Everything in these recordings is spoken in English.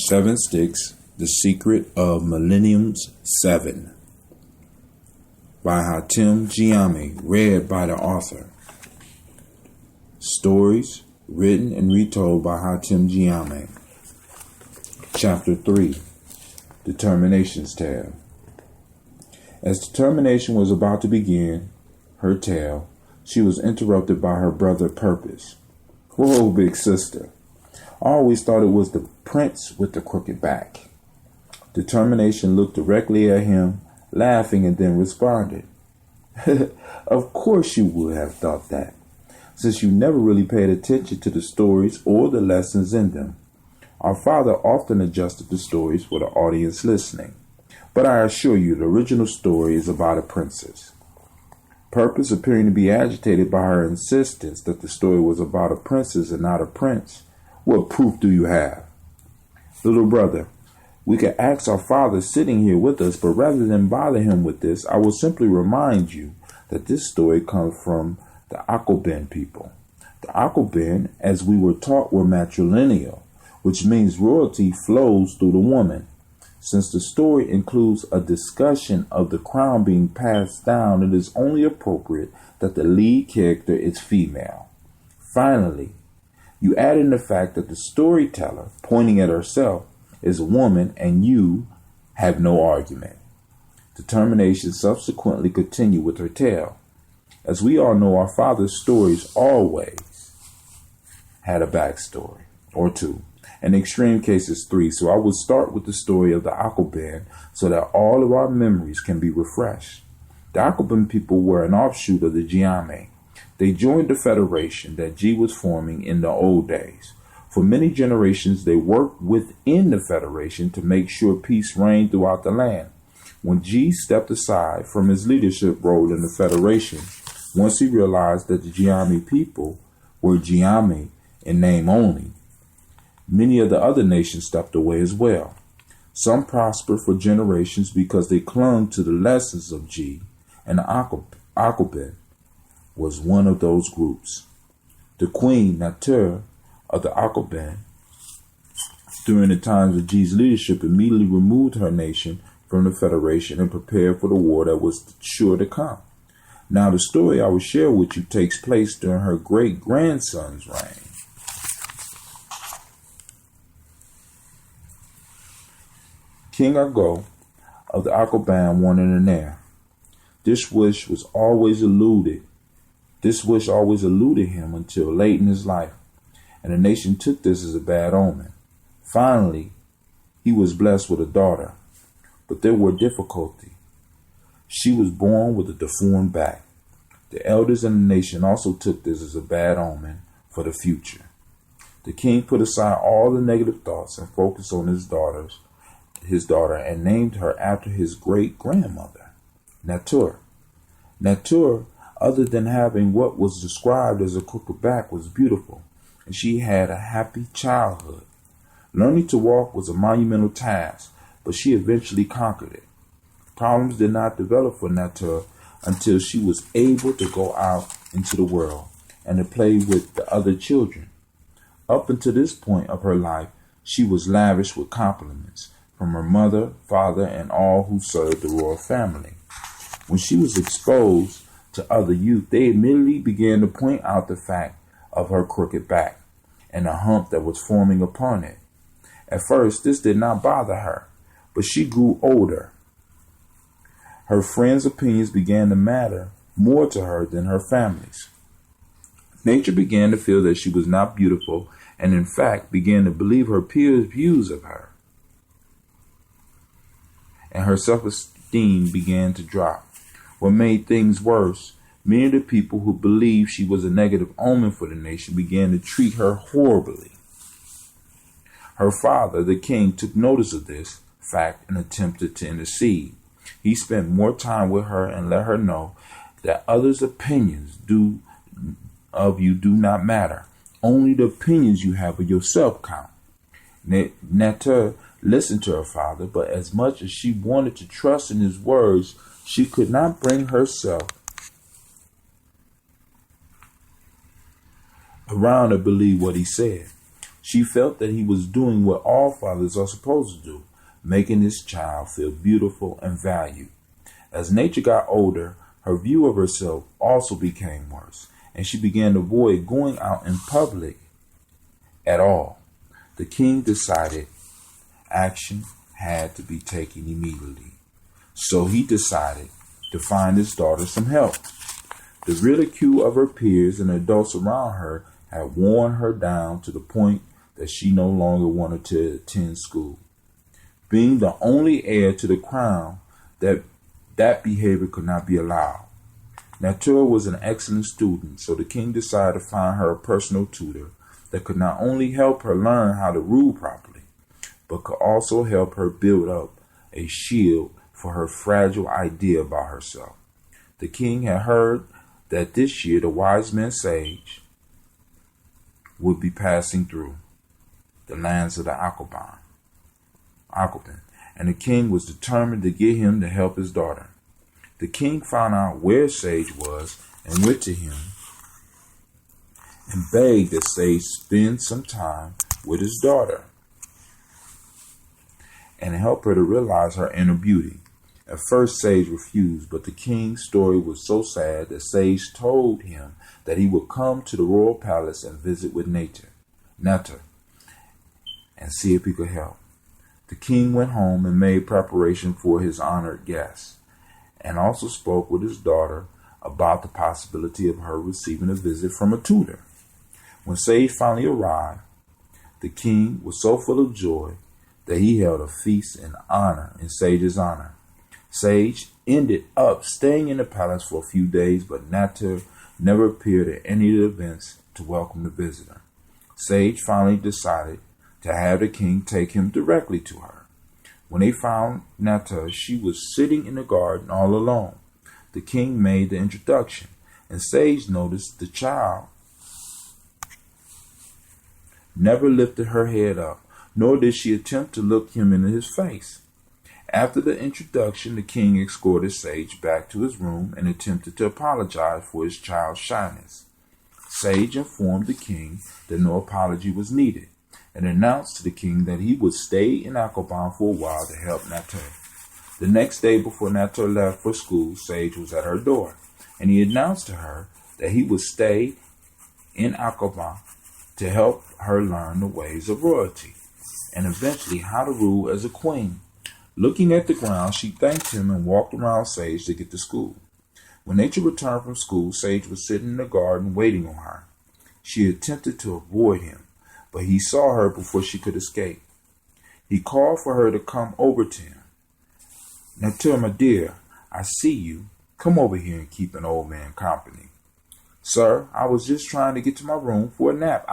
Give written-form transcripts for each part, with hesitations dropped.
Seven Sticks, The Secret of Millennium's 7 by Hatem Giami, read by the author. Stories written and retold by Hatem Giami. Chapter 3, Determination's Tale. As Determination was about to begin her tale, she was interrupted by her brother Purpose. Whoa, big sister. I always thought it was the prince with the crooked back. Determination looked directly at him, laughing, and then responded. Of course you would have thought that, since you never really paid attention to the stories or the lessons in them. Our father often adjusted the stories for the audience listening, but I assure you the original story is about a princess. Purpose, appearing to be agitated by her insistence that the story was about a princess and not a prince. What proof do you have? Little brother, we could ask our father sitting here with us, but rather than bother him with this, I will simply remind you that this story comes from the Akkoben people. The Akkoben, as we were taught, were matrilineal, which means royalty flows through the woman. Since the story includes a discussion of the crown being passed down, it is only appropriate that the lead character is female. Finally, you add in the fact that the storyteller, pointing at herself, is a woman and you have no argument. Determination subsequently continued with her tale. As we all know, our father's stories always had a backstory, or two. In extreme cases, 3. So I will start with the story of the Akkoben so that all of our memories can be refreshed. The Akkoben people were an offshoot of the Giami. They joined the federation that G was forming in the old days. For many generations, they worked within the federation to make sure peace reigned throughout the land. When G stepped aside from his leadership role in the federation, once he realized that the Giami people were Giami in name only, many of the other nations stepped away as well. Some prospered for generations because they clung to the lessons of G, and the Akkoben was one of those groups. The queen, Natur, of the Akkoben, during the times of G's leadership, immediately removed her nation from the Federation and prepared for the war that was sure to come. Now, the story I will share with you takes place during her great-grandson's reign. King Argo of the Akkoben wanted an heir. This wish always eluded him until late in his life, and the nation took this as a bad omen. Finally, he was blessed with a daughter, but there were difficulties. She was born with a deformed back. The elders in the nation also took this as a bad omen for the future. The king put aside all the negative thoughts and focused on his daughter, and named her after his great-grandmother, Natur. Natur, other than having what was described as a crooked back, was beautiful, and she had a happy childhood. Learning to walk was a monumental task, but she eventually conquered it. Problems did not develop for Natur until she was able to go out into the world and to play with the other children. Up until this point of her life, she was lavish with compliments from her mother, father, and all who served the royal family. When she was exposed to other youth, they immediately began to point out the fact of her crooked back and the hump that was forming upon it. At first, this did not bother her, but she grew older. Her friends' opinions began to matter more to her than her family's. Nature began to feel that she was not beautiful and, in fact, began to believe her peers' views of her. And her self-esteem began to drop. What made things worse, many of the people who believed she was a negative omen for the nation began to treat her horribly. Her father, the king, took notice of this fact and attempted to intercede. He spent more time with her and let her know that others' opinions of you do not matter. Only the opinions you have of yourself count. Natur listened to her father, but as much as she wanted to trust in his words, she could not bring herself around to believe what he said. She felt that he was doing what all fathers are supposed to do, making his child feel beautiful and valued. As Nature got older, her view of herself also became worse, and she began to avoid going out in public at all. The king decided action had to be taken immediately. So he decided to find his daughter some help. The ridicule of her peers and adults around her had worn her down to the point that she no longer wanted to attend school. Being the only heir to the crown, that behavior could not be allowed. Nature was an excellent student, so the king decided to find her a personal tutor that could not only help her learn how to rule properly, but could also help her build up a shield for her fragile idea about herself. The king had heard that this year the wise men sage would be passing through the lands of the Akoban, and the king was determined to get him to help his daughter. The king found out where Sage was and went to him and begged that Sage spend some time with his daughter and help her to realize her inner beauty. At first, Sage refused, but the king's story was so sad that Sage told him that he would come to the royal palace and visit with Nature, and see if he could help. The king went home and made preparation for his honored guest, and also spoke with his daughter about the possibility of her receiving a visit from a tutor. When Sage finally arrived, the king was so full of joy that he held a feast in Sage's honor. Sage ended up staying in the palace for a few days, but Nature never appeared at any of the events to welcome the visitor. Sage finally decided to have the king take him directly to her. When they found Nature, she was sitting in the garden all alone. The king made the introduction, and Sage noticed the child never lifted her head up, nor did she attempt to look him in his face. After the introduction, the king escorted Sage back to his room and attempted to apologize for his child's shyness. Sage informed the king that no apology was needed, and announced to the king that he would stay in Akoban for a while to help Nature. The next day before Nature left for school, Sage was at her door, and he announced to her that he would stay in Akoban to help her learn the ways of royalty, and eventually how to rule as a queen. Looking at the ground, she thanked him and walked around Sage to get to school. When Nature returned from school, Sage was sitting in the garden waiting on her. She attempted to avoid him, but he saw her before she could escape. He called for her to come over to him. Nature, my dear, I see you. Come over here and keep an old man company. Sir, I was just trying to get to my room for a nap.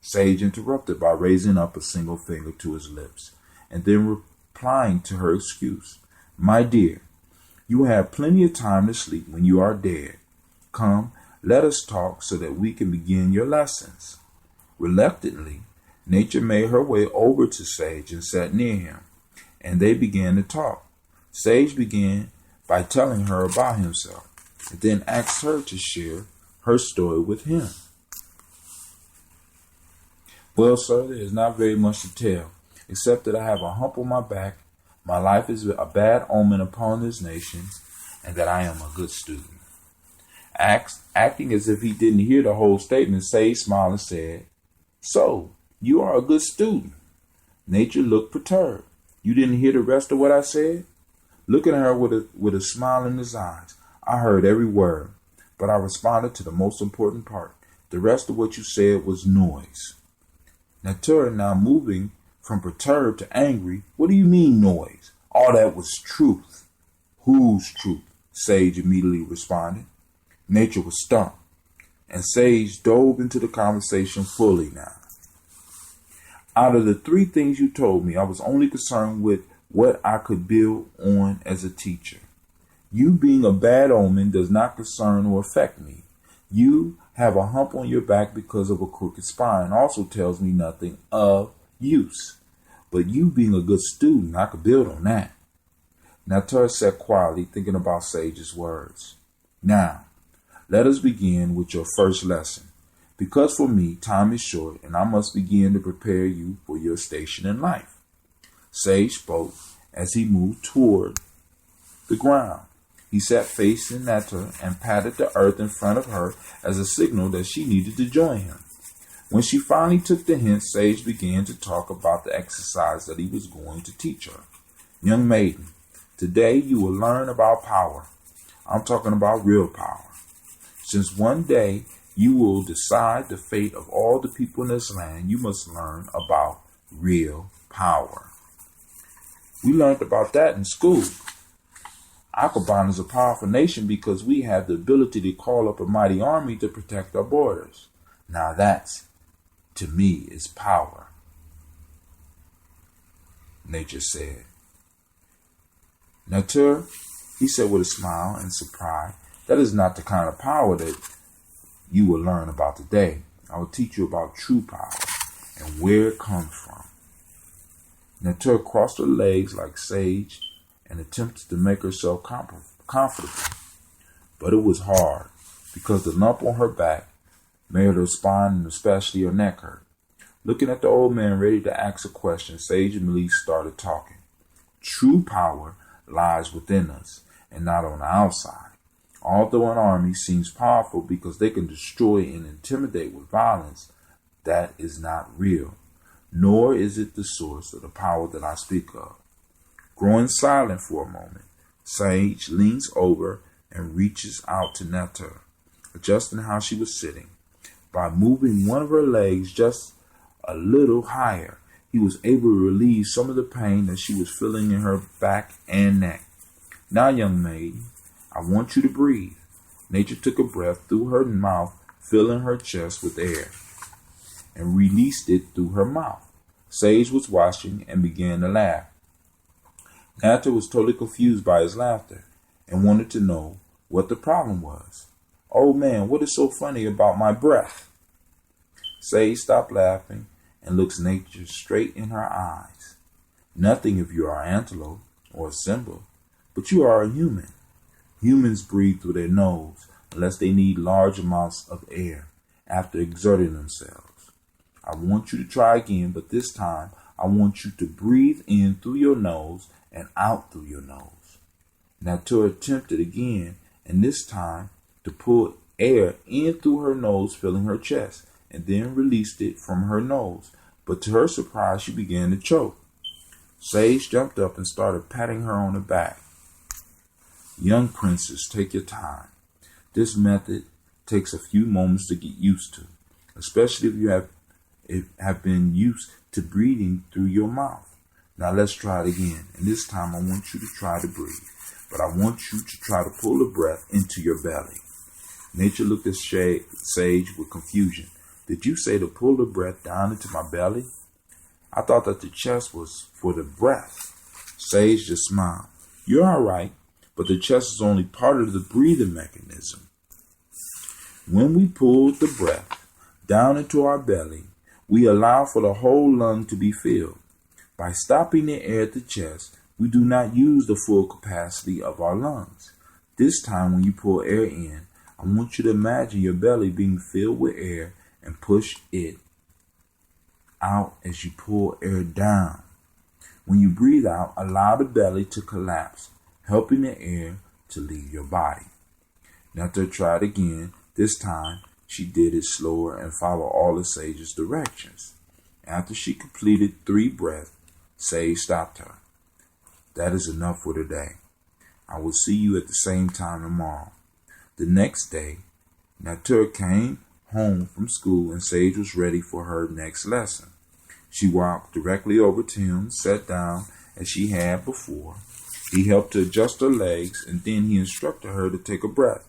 Sage interrupted by raising up a single finger to his lips, and then replying to her excuse. My dear, you have plenty of time to sleep when you are dead. Come, let us talk so that we can begin your lessons. Reluctantly, Nature made her way over to Sage and sat near him, and they began to talk. Sage began by telling her about himself, and then asked her to share her story with him. Well, sir, there is not very much to tell, except that I have a hump on my back, my life is a bad omen upon this nation, and that I am a good student. Acting as if he didn't hear the whole statement, Sage smiled and said, So, you are a good student. Nature looked perturbed. You didn't hear the rest of what I said? Looking at her with a smile in his eyes, I heard every word, but I responded to the most important part. The rest of what you said was noise. Nature, now moving from perturbed to angry, what do you mean noise? All that was truth. Whose truth? Sage immediately responded. Nature was stumped, and Sage dove into the conversation fully now. Out of the 3 things you told me, I was only concerned with what I could build on as a teacher. You being a bad omen does not concern or affect me. You have a hump on your back because of a crooked spine also tells me nothing of use. But you being a good student, I could build on that. Nature sat quietly thinking about Sage's words. Now, let us begin with your first lesson. because for me time is short and I must begin to prepare you for your station in life. Sage spoke as he moved toward the ground. He sat facing at her and patted the earth in front of her as a signal that she needed to join him. When she finally took the hint, Sage began to talk about the exercise that he was going to teach her. Young maiden, today you will learn about power. I'm talking about real power. Since one day you will decide the fate of all the people in this land, you must learn about real power. We learned about that in school. Akabon is a powerful nation because we have the ability to call up a mighty army to protect our borders. Now that's, to me, is power, Nature said. Nature, he said with a smile and surprise, that is not the kind of power that you will learn about today. I will teach you about true power and where it comes from. Nature crossed her legs like Sage and attempted to make herself comfortable. But it was hard because the lump on her back made her spine and especially her neck hurt. Looking at the old man ready to ask a question, Sage and Melise started talking. True power lies within us and not on the outside. Although an army seems powerful because they can destroy and intimidate with violence, that is not real, nor is it the source of the power that I speak of. Growing silent for a moment, Sage leans over and reaches out to Nature, adjusting how she was sitting. By moving one of her legs just a little higher, he was able to relieve some of the pain that she was feeling in her back and neck. Now, young maiden, I want you to breathe. Nature took a breath through her mouth, filling her chest with air, and released it through her mouth. Sage was watching and began to laugh. Nature was totally confused by his laughter and wanted to know what the problem was. Oh man, what is so funny about my breath? Sage stopped laughing and looks Nature straight in her eyes. Nothing if you are an antelope or a symbol, but you are a human. Humans breathe through their nose unless they need large amounts of air after exerting themselves. I want you to try again, but this time I want you to breathe in through your nose and out through your nose. Nature attempted again, and this time to pull air in through her nose, filling her chest, and then released it from her nose. But to her surprise, she began to choke. Sage jumped up and started patting her on the back. Young princess, take your time. This method takes a few moments to get used to, especially if you have been used to breathing through your mouth. Now let's try it again. And this time I want you to try to breathe. But I want you to try to pull the breath into your belly. Nature looked at Sage with confusion. Did you say to pull the breath down into my belly? I thought that the chest was for the breath. Sage just smiled. You're all right, but the chest is only part of the breathing mechanism. When we pull the breath down into our belly, we allow for the whole lung to be filled. By stopping the air at the chest, we do not use the full capacity of our lungs. This time when you pull air in, I want you to imagine your belly being filled with air and push it out as you pull air down. When you breathe out, allow the belly to collapse, helping the air to leave your body. Nature tried again. This time, she did it slower and followed all of Sage's directions. After she completed 3 breaths, Sage stopped her. That is enough for today. I will see you at the same time tomorrow. The next day, Nature came home from school and Sage was ready for her next lesson. She walked directly over to him, sat down as she had before. He helped her adjust her legs and then he instructed her to take a breath.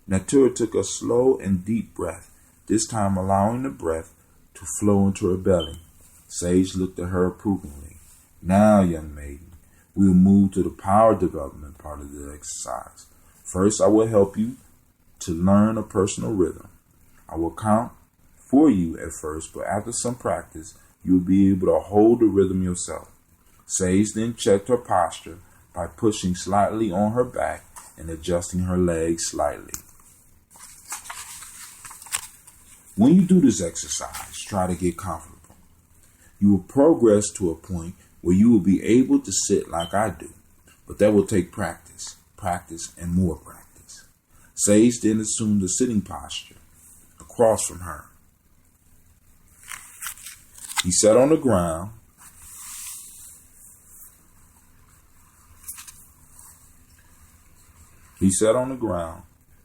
Nature took a slow and deep breath, this time allowing the breath to flow into her belly. Sage looked at her approvingly. Now, young maiden, we will move to the power development part of the exercise. First, I will help you to learn a personal rhythm. I will count for you at first, but after some practice, you will be able to hold the rhythm yourself. Sage then checked her posture by pushing slightly on her back and adjusting her legs slightly. When you do this exercise, try to get comfortable. You will progress to a point where you will be able to sit like I do, but that will take practice, and more practice. Sage then assumed a sitting posture across from her. He sat on the ground.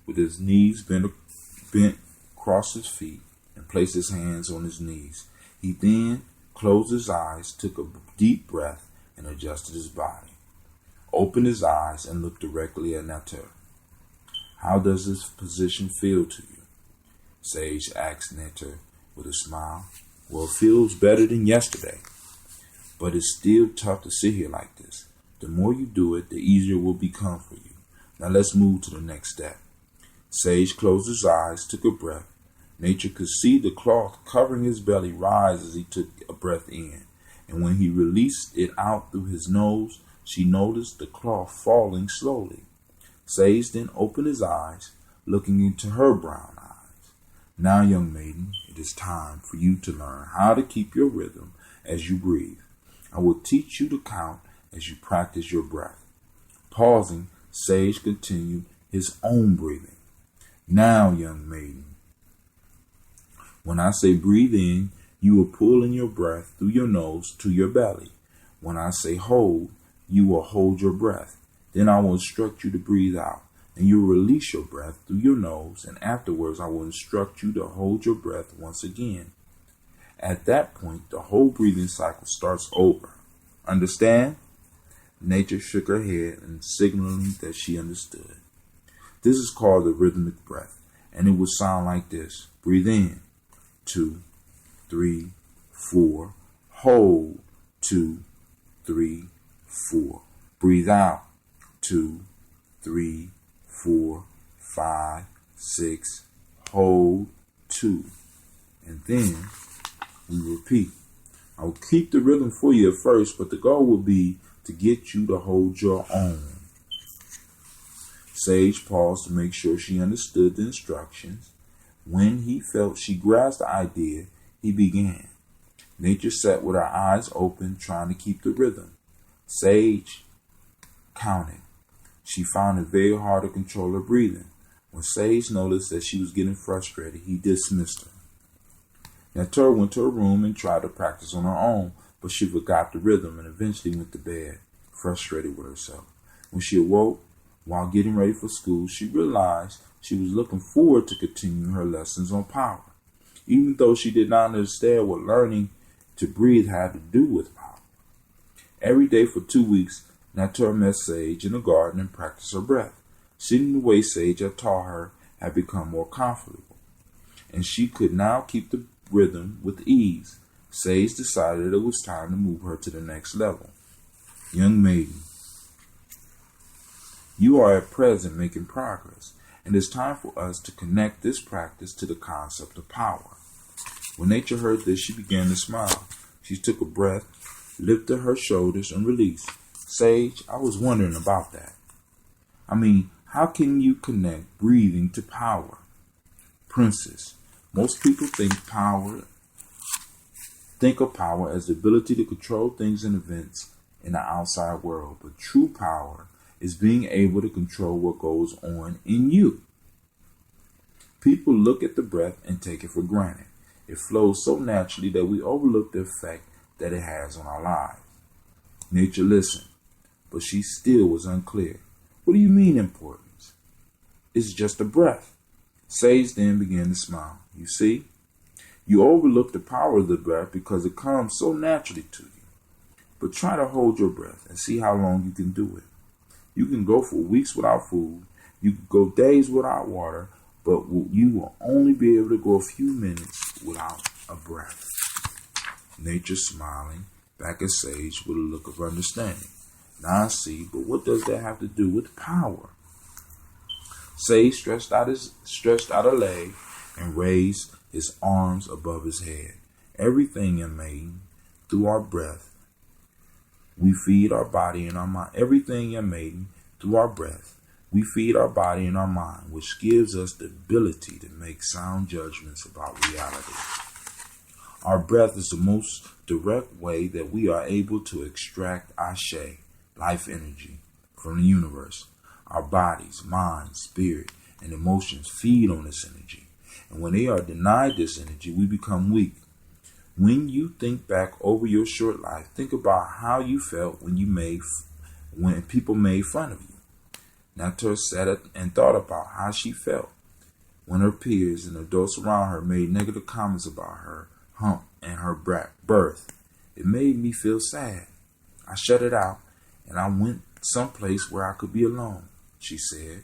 With his knees bent across his feet and placed his hands on his knees. He then closed his eyes, took a deep breath, and adjusted his body. Opened his eyes and looked directly at Natur. How does this position feel to you? Sage asked Natur with a smile. Well, it feels better than yesterday, but it's still tough to sit here like this. The more you do it, the easier it will become for you. Now let's move to the next step. Sage closed his eyes, took a breath. Nature could see the cloth covering his belly rise as he took a breath in, and when he released it out through his nose, she noticed the cloth falling slowly. Sage then opened his eyes, looking into her brown eyes. Now, young maiden, it is time for you to learn how to keep your rhythm as you breathe. I will teach you to count as you practice your breath. Pausing, Sage continued his own breathing. Now, young maiden, when I say breathe in, you will pull in your breath through your nose to your belly. When I say hold, you will hold your breath. Then I will instruct you to breathe out, and you will release your breath through your nose, and afterwards I will instruct you to hold your breath once again. At that point, the whole breathing cycle starts over. Understand? Nature shook her head and signaling that she understood. This is called the rhythmic breath, and it would sound like this. Breathe in, 2, 3, 4. Hold, 2, 3, 4. Breathe out, 2, 3, 4, 5, 6. Hold, 2. And then we repeat. I will keep the rhythm for you at first, but the goal will be to get you to hold your own. Sage paused to make sure she understood the instructions. When he felt she grasped the idea, he began. Nature sat with her eyes open, trying to keep the rhythm. Sage counted. She found it very hard to control her breathing. When Sage noticed that she was getting frustrated, he dismissed her. Natur went to her room and tried to practice on her own, but she forgot the rhythm and eventually went to bed, frustrated with herself. When she awoke, while getting ready for school, she realized she was looking forward to continuing her lessons on power, even though she did not understand what learning to breathe had to do with power. Every day for 2 weeks, Natur met Sage in the garden and practiced her breath. Seeing the way Sage had taught her had become more comfortable, and she could now keep the rhythm with ease. Sage decided it was time to move her to the next level. Young maiden, you are at present making progress, and it's time for us to connect this practice to the concept of power. When Nature heard this, she began to smile. She took a breath, lifted her shoulders, and released. Sage, I was wondering about that. How can you connect breathing to power? Princess, most people think of power as the ability to control things and events in the outside world, but true power is being able to control what goes on in you. People look at the breath and take it for granted. It flows so naturally that we overlook the effect that it has on our lives. Nature listened, but she still was unclear. What do you mean importance? It's just a breath. Sage then began to smile. You see, you overlook the power of the breath because it comes so naturally to you. But try to hold your breath and see how long you can do it. You can go for weeks without food. You can go days without water, but you will only be able to go a few minutes without a breath. Nature smiling back at Sage with a look of understanding. Now I see, but what does that have to do with power? Sage stretched out a leg and raised his arms above his head. Everything, young maiden, through our breath, we feed our body and our mind. Everything, young maiden, through our breath, We feed our body and our mind, which gives us the ability to make sound judgments about reality. Our breath is the most direct way that we are able to extract ashe, life energy, from the universe. Our bodies, mind, spirit, and emotions feed on this energy. And when they are denied this energy, we become weak. When you think back over your short life, think about how you felt when people made fun of you. Natur sat and thought about how she felt when her peers and adults around her made negative comments about her hump and her birth. It made me feel sad. I shut it out and I went someplace where I could be alone, she said.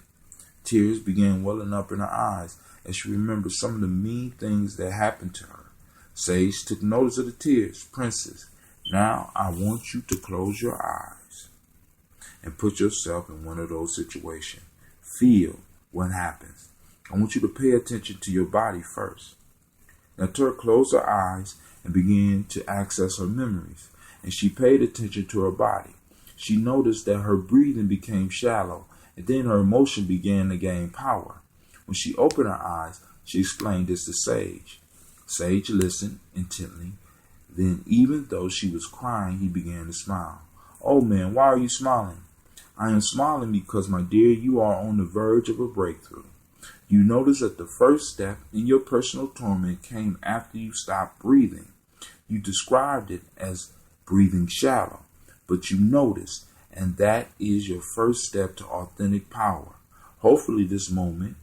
Tears began welling up in her eyes as she remembered some of the mean things that happened to her. Sage took notice of the tears. Princess, now I want you to close your eyes and put yourself in one of those situations. Feel what happens. I want you to pay attention to your body first. Natur closed her eyes and began to access her memories, and she paid attention to her body. She noticed that her breathing became shallow, and then her emotion began to gain power. When she opened her eyes, she explained this to Sage. Sage listened intently. Then, even though she was crying, he began to smile. Oh man, why are you smiling? I am smiling because, my dear, you are on the verge of a breakthrough. You notice that the first step in your personal torment came after you stopped breathing. You described it as breathing shallow, but you noticed, and that is your first step to authentic power. Hopefully this moment,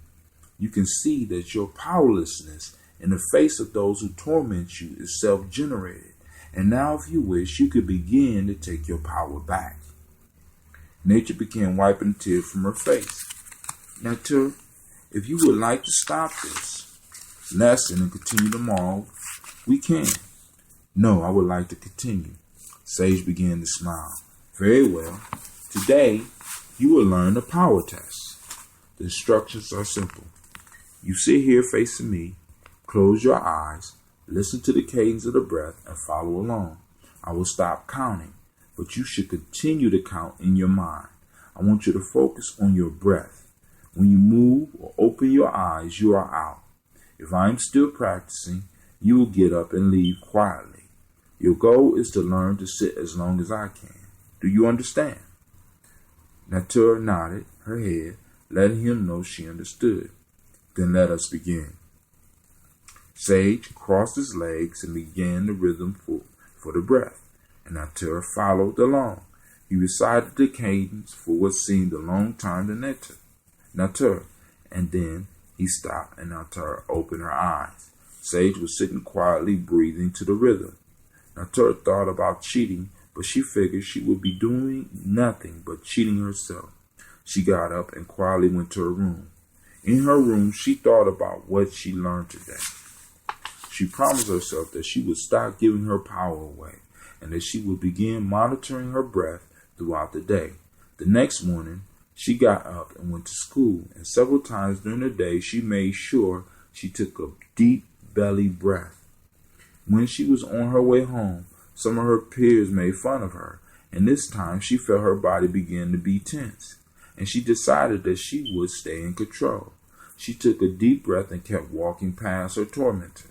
you can see that your powerlessness in the face of those who torment you is self-generated. And now, if you wish, you could begin to take your power back. Nature began wiping tears from her face. Natur, if you would like to stop this lesson and continue tomorrow, we can. No, I would like to continue. Sage began to smile. Very well. Today, you will learn the power test. The instructions are simple. You sit here facing me, close your eyes, listen to the cadence of the breath, and follow along. I will stop counting, but you should continue to count in your mind. I want you to focus on your breath. When you move or open your eyes, you are out. If I am still practicing, you will get up and leave quietly. Your goal is to learn to sit as long as I can. Do you understand? Natur nodded her head, letting him know she understood. Then let us begin. Sage crossed his legs and began the rhythm for the breath, and Natur followed along. He recited the cadence for what seemed a long time to Natur, and then he stopped and Natur opened her eyes. Sage was sitting quietly, breathing to the rhythm. Natur thought about cheating, but she figured she would be doing nothing but cheating herself. She got up and quietly went to her room. In her room, she thought about what she learned today. She promised herself that she would stop giving her power away and that she would begin monitoring her breath throughout the day. The next morning, she got up and went to school, and several times during the day, she made sure she took a deep belly breath. When she was on her way home, some of her peers made fun of her, and this time she felt her body begin to be tense, and she decided that she would stay in control. She took a deep breath and kept walking past her tormentors.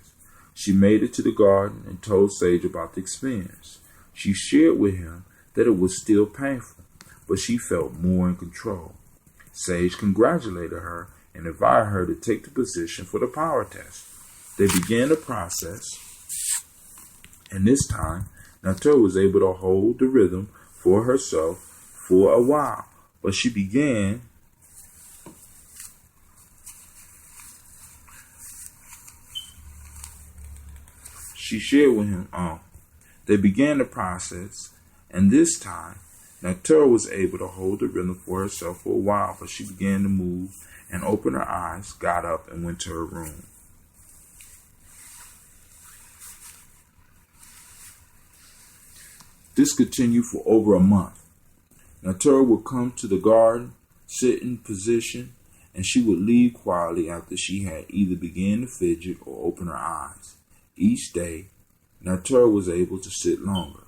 She made it to the garden and told Sage about the experience. She shared with him that it was still painful, but she felt more in control. Sage congratulated her and invited her to take the position for the power test. They began the process, and this time, Natur was able to hold the rhythm for herself for a while, but she shared with him, they began the process, and this time, Natur was able to hold the rhythm for herself for a while, but she began to move and open her eyes, got up, and went to her room. This continued for over a month. Natur would come to the garden, sit in position, and she would leave quietly after she had either began to fidget or open her eyes. Each day, Natur was able to sit longer,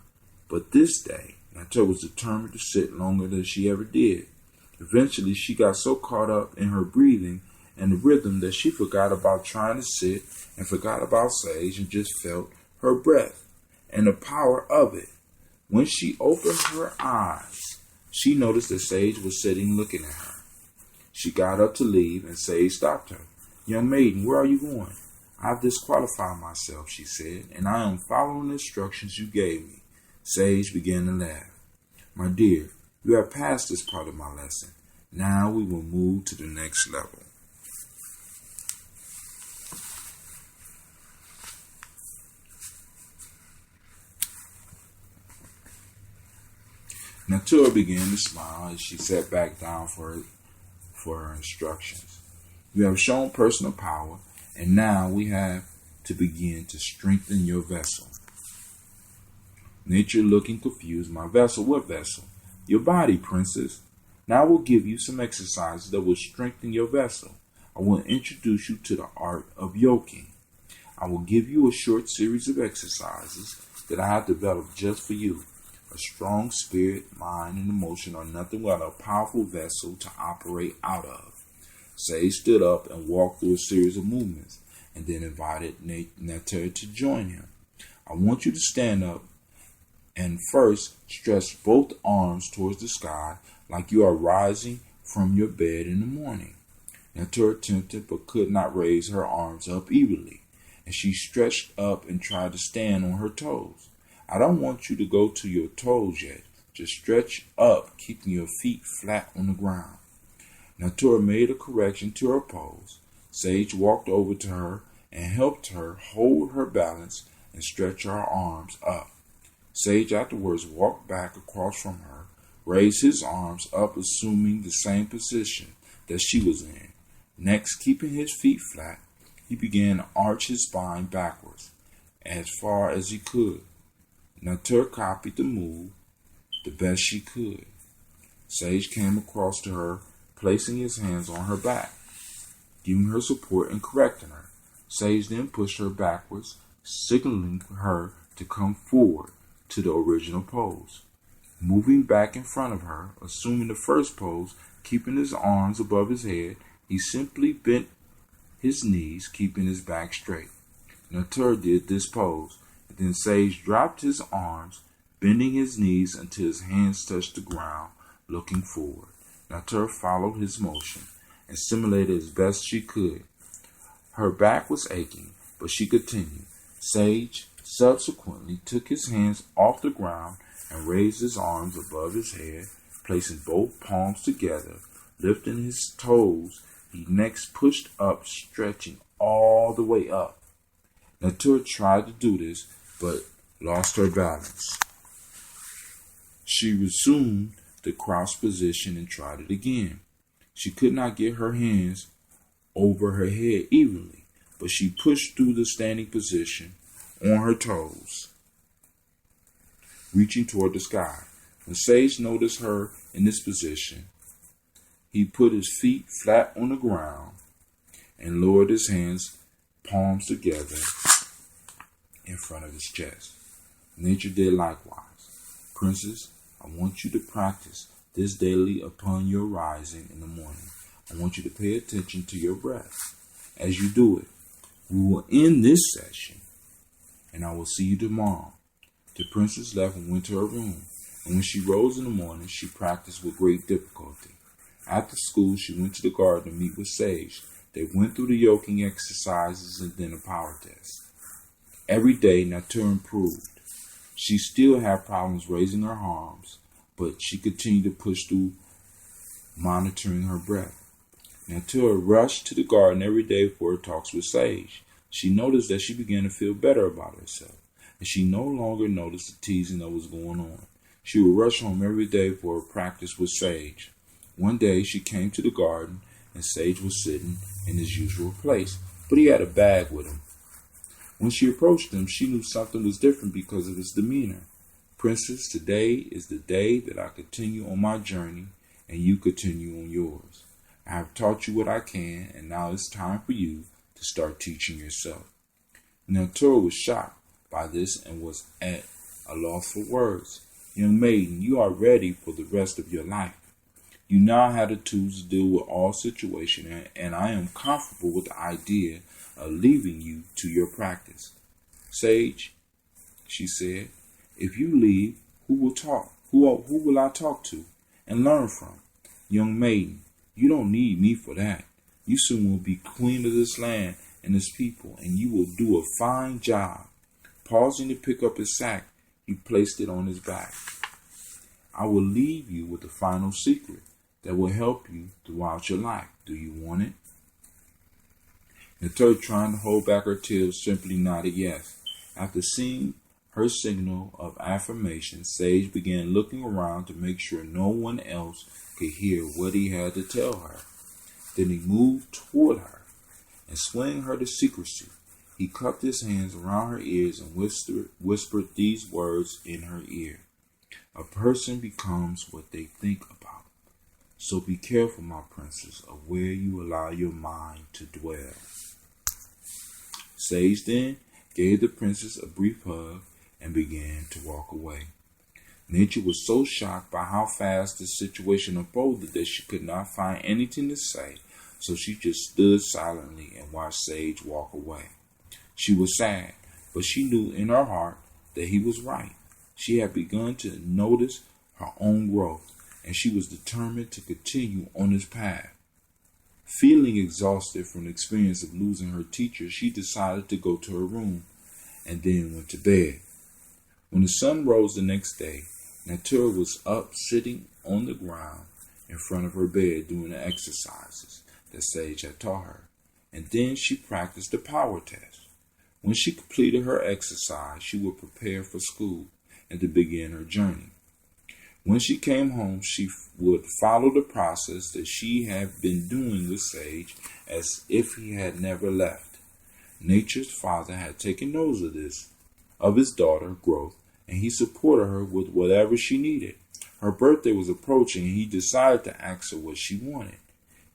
but this day, Natur was determined to sit longer than she ever did. Eventually, she got so caught up in her breathing and the rhythm that she forgot about trying to sit and forgot about Sage and just felt her breath and the power of it. When she opened her eyes, she noticed that Sage was sitting looking at her. She got up to leave and Sage stopped her. "Young maiden, where are you going?" "I've disqualified myself," she said, "and I am following the instructions you gave me." Sage began to laugh. "My dear, you have passed this part of my lesson. Now we will move to the next level." Natura began to smile as she sat back down for her instructions. "You have shown personal power, and now we have to begin to strengthen your vessel." Nature looking confused. "My vessel? What vessel?" "Your body, princess. Now I will give you some exercises that will strengthen your vessel. I will introduce you to the art of yoking. I will give you a short series of exercises that I have developed just for you. A strong spirit, mind, and emotion are nothing but a powerful vessel to operate out of." Sage stood up and walked through a series of movements and then invited Natura to join him. "I want you to stand up and first stretch both arms towards the sky like you are rising from your bed in the morning." Natura attempted but could not raise her arms up evenly, and she stretched up and tried to stand on her toes. "I don't want you to go to your toes yet. Just stretch up, keeping your feet flat on the ground." Natura made a correction to her pose. Sage walked over to her and helped her hold her balance and stretch her arms up. Sage afterwards walked back across from her, raised his arms up, assuming the same position that she was in. Next, keeping his feet flat, he began to arch his spine backwards as far as he could. Natura copied the move the best she could. Sage came across to her, placing his hands on her back, giving her support and correcting her. Sage then pushed her backwards, signaling for her to come forward to the original pose. Moving back in front of her, assuming the first pose, keeping his arms above his head, he simply bent his knees, keeping his back straight. Natura did this pose. Then Sage dropped his arms, bending his knees until his hands touched the ground, looking forward. Natura followed his motion and simulated as best she could. Her back was aching, but she continued. Sage subsequently took his hands off the ground and raised his arms above his head, placing both palms together, lifting his toes. He next pushed up, stretching all the way up. Natura tried to do this, but lost her balance. She resumed the crouch position and tried it again. She could not get her hands over her head evenly, but she pushed through the standing position on her toes, reaching toward the sky. When Sage noticed her in this position, he put his feet flat on the ground and lowered his hands, palms together, in front of his chest. Nature did likewise. Princess, I want you to practice this daily upon your rising in the morning. I want you to pay attention to your breath as you do it. We will end this session, and I will see you tomorrow. The princess left and went to her room, and when she rose in the morning, she practiced with great difficulty. After school, she went to the garden to meet with Sage. They went through the yoking exercises and then a power test. Every day, Natura improved. She still had problems raising her arms, but she continued to push through, monitoring her breath. Natura rushed to the garden every day for her talks with Sage. She noticed that she began to feel better about herself, and she no longer noticed the teasing that was going on. She would rush home every day for her practice with Sage. One day, she came to the garden, and Sage was sitting in his usual place, but he had a bag with him. When she approached him, she knew something was different because of his demeanor. Princess, today is the day that I continue on my journey, and you continue on yours. I have taught you what I can, and now it's time for you to start teaching yourself. Natura was shocked by this and was at a loss for words. Young maiden, you are ready for the rest of your life. You now have the tools to deal with all situations, and I am comfortable with the idea of leaving you to your practice. Sage, she said, if you leave, who will talk? Who will I talk to and learn from? Young maiden, you don't need me for that. You soon will be queen of this land and its people, and you will do a fine job. Pausing to pick up his sack, he placed it on his back. I will leave you with a final secret that will help you throughout your life. Do you want it? Natur, trying to hold back her tears, simply nodded yes. After seeing her signal of affirmation, Sage began looking around to make sure no one else could hear what he had to tell her. Then he moved toward her and swaying her to secrecy. He cupped his hands around her ears and whispered these words in her ear. A person becomes what they think about. So be careful, my princess, of where you allow your mind to dwell. Sage then gave the princess a brief hug and began to walk away. Nature was so shocked by how fast the situation unfolded that she could not find anything to say, so she just stood silently and watched Sage walk away. She was sad, but she knew in her heart that he was right. She had begun to notice her own growth, and she was determined to continue on this path. Feeling exhausted from the experience of losing her teacher, she decided to go to her room and then went to bed. When the sun rose the next day, Natur was up sitting on the ground in front of her bed doing the exercises that Sage had taught her, and then she practiced the power test. When she completed her exercise, she would prepare for school and to begin her journey. When she came home, she would follow the process that she had been doing with Sage as if he had never left. Nature's father had taken notice of this, of his daughter's growth, and he supported her with whatever she needed. Her birthday was approaching, and he decided to ask her what she wanted.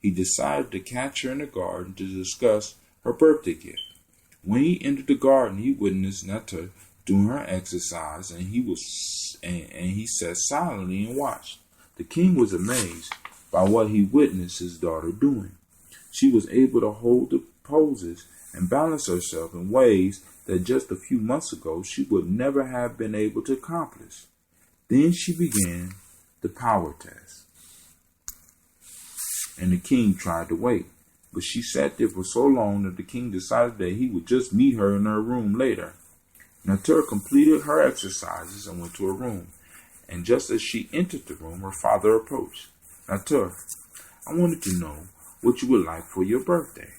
He decided to catch her in the garden to discuss her birthday gift. When he entered the garden, he witnessed Natur doing her exercise, and he sat silently and watched. The king was amazed by what he witnessed his daughter doing. She was able to hold the poses and balance herself in ways that just a few months ago she would never have been able to accomplish. Then she began the power test, and the king tried to wait, but she sat there for so long that the king decided that he would just meet her in her room later. Natur completed her exercises and went to her room, and just as she entered the room, her father approached. Natur, I wanted to know what you would like for your birthday.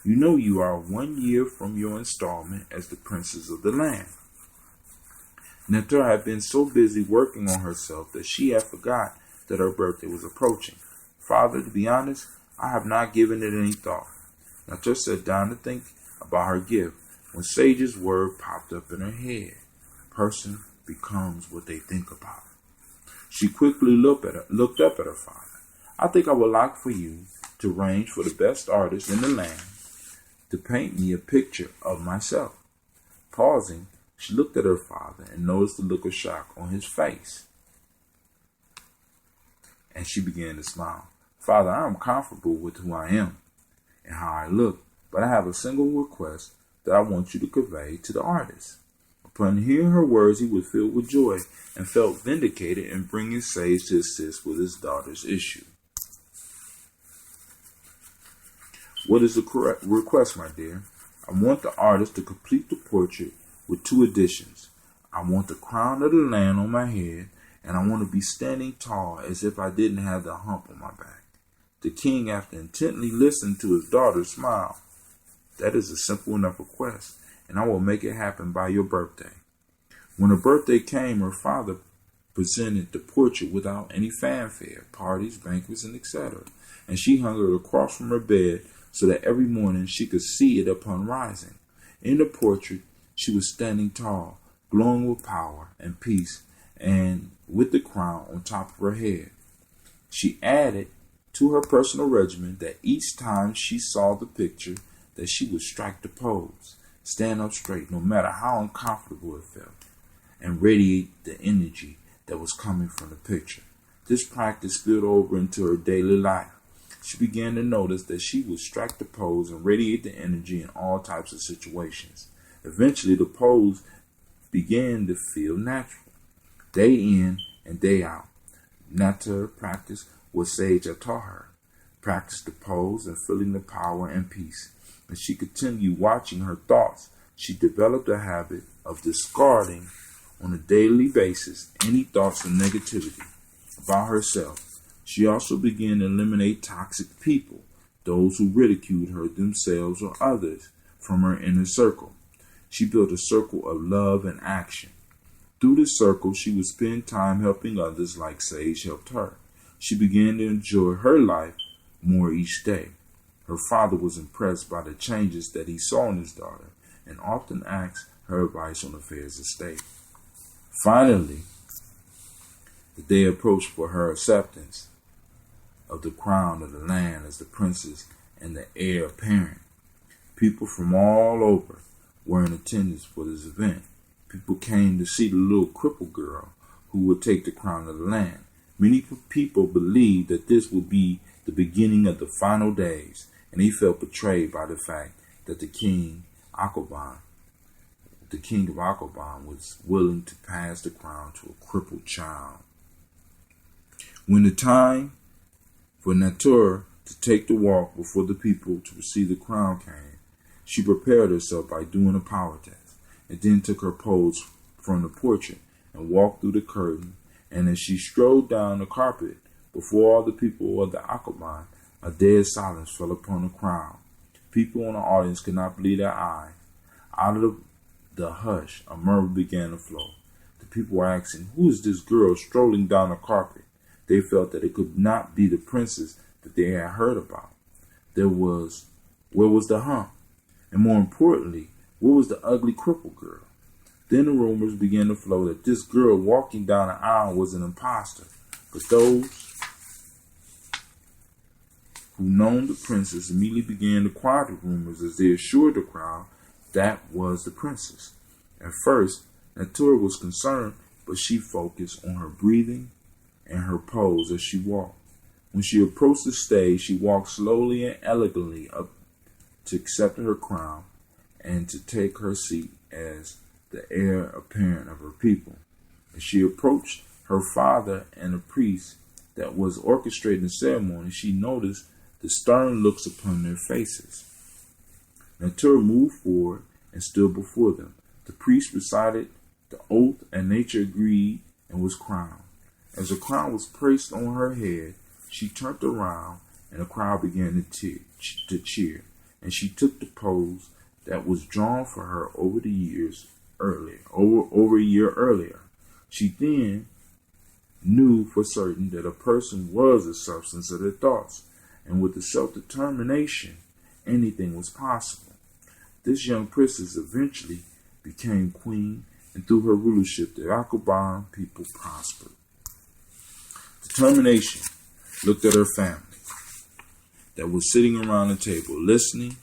You know you are 1 year from your installment as the princess of the land. Natur had been so busy working on herself that she had forgot that her birthday was approaching. Father, to be honest, I have not given it any thought. Natur sat down to think about her gift when Sage's word popped up in her head. Person becomes what they think about. She quickly looked up at her father. I think I would like for you to arrange for the best artist in the land to paint me a picture of myself. Pausing, she looked at her father and noticed the look of shock on his face. And she began to smile. Father, I am comfortable with who I am and how I look, but I have a single request that I want you to convey to the artist. Upon hearing her words, he was filled with joy and felt vindicated in bringing Sage to assist with his daughter's issue. What is the correct request, my dear? I want the artist to complete the portrait with 2 additions. I want the crown of the land on my head, and I want to be standing tall as if I didn't have the hump on my back. The king, after intently listening to his daughter, smiled. That is a simple enough request, and I will make it happen by your birthday. When her birthday came, her father presented the portrait without any fanfare, parties, banquets, and etc., and she hung it across from her bed so that every morning she could see it upon rising. In the portrait, she was standing tall, glowing with power and peace, and with the crown on top of her head. She added to her personal regimen that each time she saw the picture, that she would strike the pose, stand up straight, no matter how uncomfortable it felt, and radiate the energy that was coming from the picture. This practice spilled over into her daily life. She began to notice that she would strike the pose and radiate the energy in all types of situations. Eventually, the pose began to feel natural. Day in and day out. Nature practice what Sage had taught her. Practice the pose and feeling the power and peace. As she continued watching her thoughts, she developed a habit of discarding on a daily basis any thoughts of negativity about herself. She also began to eliminate toxic people, those who ridiculed her themselves or others, from her inner circle. She built a circle of love and action. Through this circle, she would spend time helping others like Sage helped her. She began to enjoy her life more each day. Her father was impressed by the changes that he saw in his daughter and often asked her advice on affairs of state. Finally, the day approached for her acceptance of the crown of the land as the princess and the heir apparent. People from all over were in attendance for this event. People came to see the little crippled girl who would take the crown of the land. Many people believed that this would be the beginning of the final days, and he felt betrayed by the fact that the king of Akobon, was willing to pass the crown to a crippled child. When the time for Natura to take the walk before the people to receive the crown came, she prepared herself by doing a power test, and then took her pose from the portrait and walked through the curtain. And as she strode down the carpet before all the people of the Akobon, a dead silence fell upon the crowd. People in the audience could not believe their eyes. Out of the hush, a murmur began to flow. The people were asking, "Who is this girl strolling down the carpet?" They felt that it could not be the princess that they had heard about. Where was the hump? And more importantly, where was the ugly crippled girl? Then the rumors began to flow that this girl walking down the aisle was an imposter. But those who known the princess immediately began to quiet the rumors as they assured the crowd that was the princess. At first, Natura was concerned, but she focused on her breathing and her pose as she walked. When she approached the stage, she walked slowly and elegantly up to accept her crown and to take her seat as the heir apparent of her people. As she approached her father and the priest that was orchestrating the ceremony, she noticed the stern looks upon their faces. Natura moved forward and stood before them. The priest recited the oath, and nature agreed and was crowned. As the crown was placed on her head, she turned around and the crowd began to cheer. And she took the pose that was drawn for her over a year earlier. She then knew for certain that a person was the substance of their thoughts, and with the self-determination, anything was possible. This young princess eventually became queen, and through her rulership, the Akobon people prospered. Determination looked at her family that was sitting around the table listening.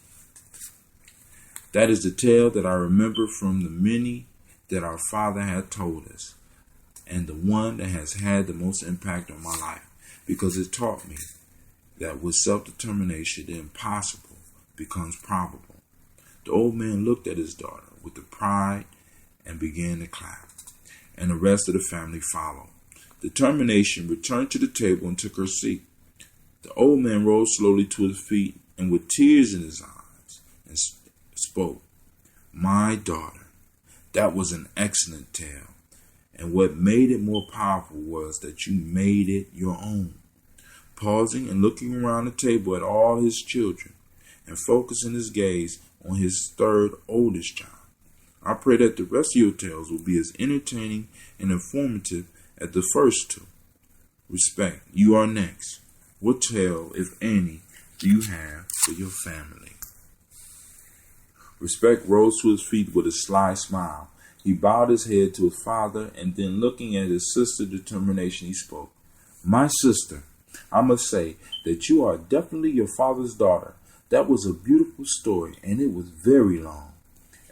That is the tale that I remember from the many that our father had told us, and the one that has had the most impact on my life, because it taught me that with self-determination, the impossible becomes probable. The old man looked at his daughter with the pride and began to clap, and the rest of the family followed. Determination returned to the table and took her seat. The old man rose slowly to his feet and with tears in his eyes and spoke, "My daughter, that was an excellent tale. And what made it more powerful was that you made it your own." Pausing and looking around the table at all his children and focusing his gaze on his third oldest child, I pray that the rest of your tales will be as entertaining and informative as the first two. Respect, you are next. What tale, if any, do you have for your family? Respect rose to his feet with a sly smile. He bowed his head to his father, and then looking at his sister Determination, he spoke. "My sister, I must say that you are definitely your father's daughter. That was a beautiful story, and it was very long."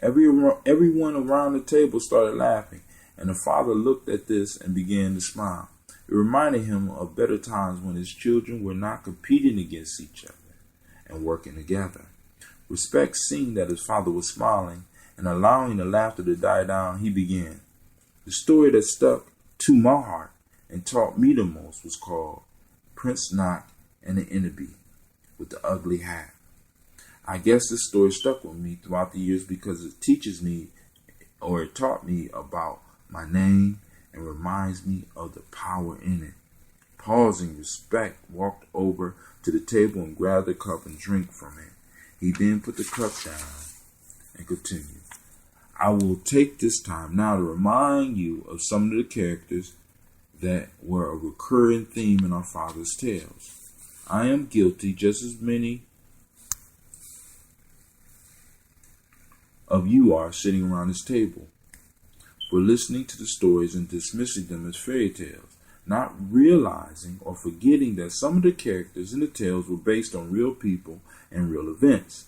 Everyone around the table started laughing, and the father looked at this and began to smile. It reminded him of better times when his children were not competing against each other and working together. Respect, seeing that his father was smiling and allowing the laughter to die down, he began. The story that stuck to my heart and taught me the most was called Prince Knock and the Inner Bee with the Ugly Hat. I guess this story stuck with me throughout the years because it teaches me, or it taught me about my name and reminds me of the power in it. Pausing, Respect walked over to the table and grabbed a cup and drank from it. He then put the cup down and continued. I will take this time now to remind you of some of the characters that were a recurring theme in our father's tales. I am guilty, just as many of you are sitting around this table, for listening to the stories and dismissing them as fairy tales, not realizing or forgetting that some of the characters in the tales were based on real people and real events.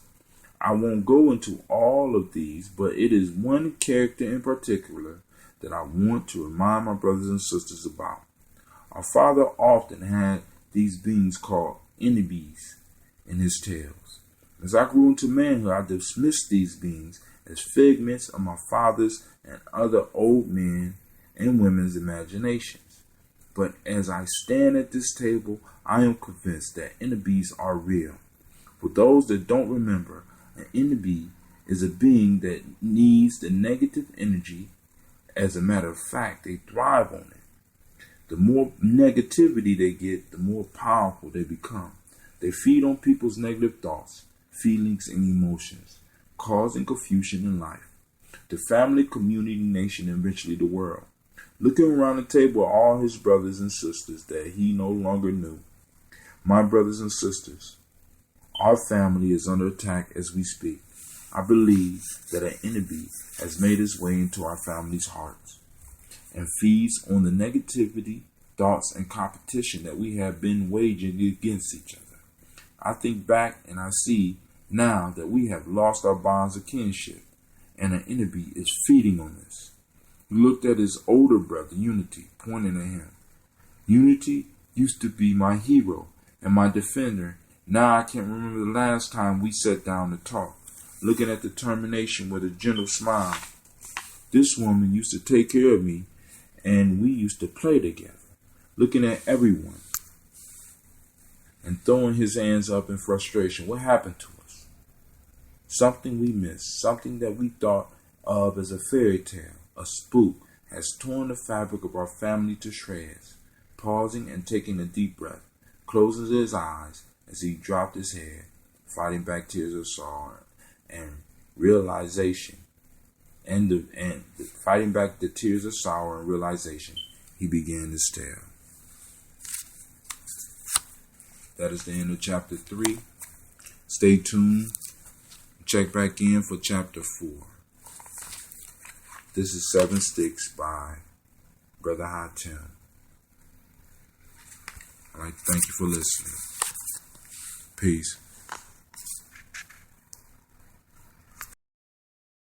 I won't go into all of these, but it is one character in particular that I want to remind my brothers and sisters about. Our father often had these beings called inner bees in his tales. As I grew into manhood, I dismissed these beings as figments of my father's and other old men and women's imaginations. But as I stand at this table, I am convinced that inner bees are real. For those that don't remember, an inner bee is a being that needs the negative energy. As a matter of fact, they thrive on it. The more negativity they get, the more powerful they become. They feed on people's negative thoughts, feelings, and emotions, causing confusion in life. The family, community, nation, and eventually the world. Looking around the table are all his brothers and sisters that he no longer knew. My brothers and sisters, our family is under attack as we speak. I believe that an enemy has made its way into our family's hearts and feeds on the negativity, thoughts, and competition that we have been waging against each other. I think back and I see now that we have lost our bonds of kinship, and an enemy is feeding on this. He looked at his older brother, Unity, pointing at him. Unity used to be my hero and my defender. Now I can't remember the last time we sat down to talk. Looking at determination with a gentle smile. This woman used to take care of me, and we used to play together. Looking at everyone and throwing his hands up in frustration. What happened to us? Something we missed, something that we thought of as a fairy tale, a spook, has torn the fabric of our family to shreds. Pausing and taking a deep breath, closes his eyes as he dropped his head, fighting back tears of sorrow and realization, and fighting back the tears of sorrow and realization, he began his tale. That is the end of chapter 3. Stay tuned. Check back in for chapter 4. This is 7 Sticks by Brother Hatim. I'd like to thank you for listening. Peace.